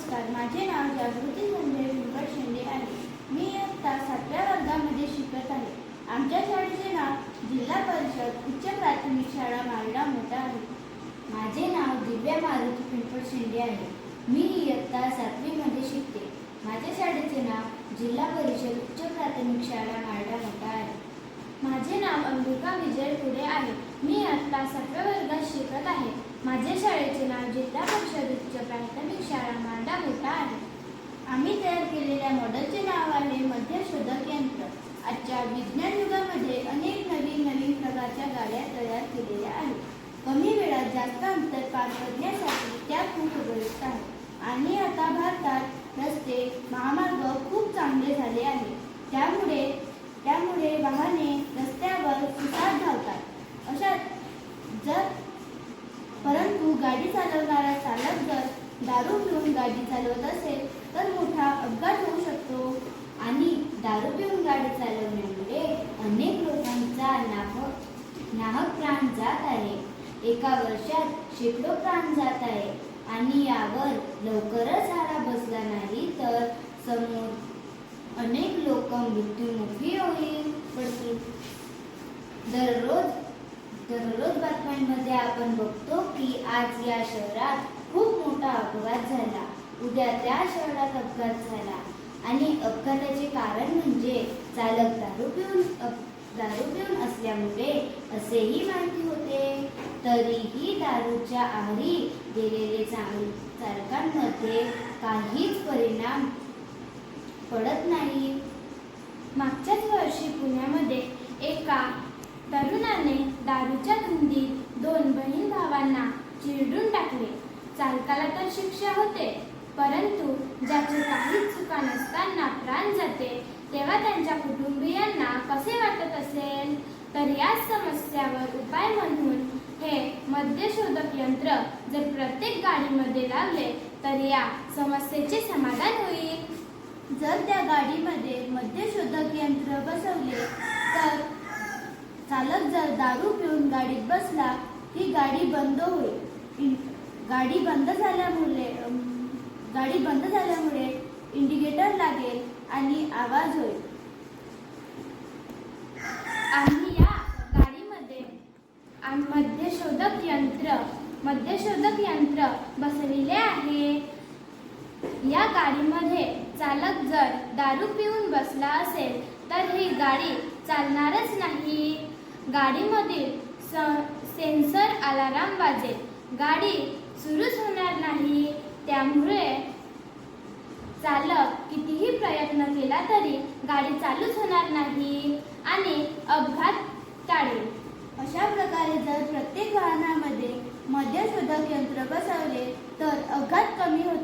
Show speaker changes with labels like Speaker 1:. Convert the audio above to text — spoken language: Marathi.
Speaker 1: नमस्कार, माझे नाव जागृती संजय पिंपळ शेंडे आहे. मी इयत्ता 7व्या वर्गामध्ये शिकत आहे. आमच्या शाळेचे नाव जिल्हा परिषद उच्च प्राथमिक शाळा मालडा मोठा आहे.
Speaker 2: माझे नाव दिव्या मारुती पिंपळ शेंडे आहे. मी इयत्ता 7वी मध्ये शिकते. माझ्या शाळेचे नाव जिल्हा परिषद उच्च प्राथमिक शाळा मालडा मोठा आहे.
Speaker 3: माझे नाव अंबिका विजय पुढे आहे. मी इयत्ता 7व्या वर्गात शिकत आहे. माझ्या शाळेचे नाव जिल्हा परिषद उच्च प्राथमिक शाळा मालडा मोठा आहे.
Speaker 1: आम्ही तयार केलेल्या मॉडेलचे नाव आहे मध्यशोधक यंत्र. आजच्या विज्ञान युगामध्ये अनेक नवीन प्रकारच्या गाड्या तयार केलेल्या आहेत. कमी वेळात जास्त अंतर पार करण्यासाठी त्या खूप उपयुक्त आहेत. आणि आता भारतात रस्ते महामार्ग खूप चांगले झाले आहेत. त्यामुळे वाहने रस्त्यावर सुसाट धावतात. परंतु गाडी चालवणारा चालक जर दारू पिऊन गाडी चालवत असेल तर मोठा अपघात होऊ शकतो.
Speaker 2: आणि दारू पिऊन गाडी चालवण्यामुळे अनेक लोकांचा नाहक प्राण जात आहे. एका वर्षात शेकडो प्राण जात आहे. आणि यावर लवकरच आळा बसला नाही तर समोर अनेक लोक मृत्युमुखी पडतील. दररोज बातम्यांमध्ये आपण बघतो की आज या शहरात खूप मोठा अपघात झाला, उद्या त्या शहरात अपघात झाला. आणि अपघाताचे कारण म्हणजे चालक दारू पिऊन असल्यामुळे असेही माहिती होते. तरीही दारूच्या आहारी गेलेले चालकांमध्ये काहीच परिणाम पडत नाही.
Speaker 3: मागच्याच वर्षी पुण्यामध्ये एका तरुणाने दारूच्या धुंदीत 2 बहीण भावांना चिरडून टाकले. चालकाला तर शिक्षा होते, परंतु ज्याची काहीच चुका नसताना प्राण जाते तेव्हा त्यांच्या कुटुंबियांना कसे वाटत असेल. तर या समस्यावर उपाय म्हणून हे मद्यशोधक यंत्र जर प्रत्येक गाडीमध्ये लावले तर या समस्येचे समाधान होईल.
Speaker 1: जर त्या गाडीमध्ये मद्यशोधक यंत्र बसवले तर चालक जर दारू पिऊन गाडीत बसला की गाडी बंद होईल. गाडी बंद झाल्यामुळे इंडिकेटर लागेल आणि आवाज होईल.
Speaker 3: आम्ही या गाडीमध्ये मद्यशोधक यंत्र बसविले आहे. या गाडीमध्ये चालक जर दारू पिऊन बसला असेल तर ही गाडी चालणारच नाही. गाडीमधील सेन्सर अलार्म वाजेल, गाडी सुरूच होणार नाही. त्यामुळे चालक कितीही प्रयत्न केला तरी गाडी चालूच होणार नाही आणि अपघात टाळेल.
Speaker 1: अशा प्रकारे जर प्रत्येक वाहनामध्ये मद्यशोधक यंत्र बसवले तर अपघात कमी होईल.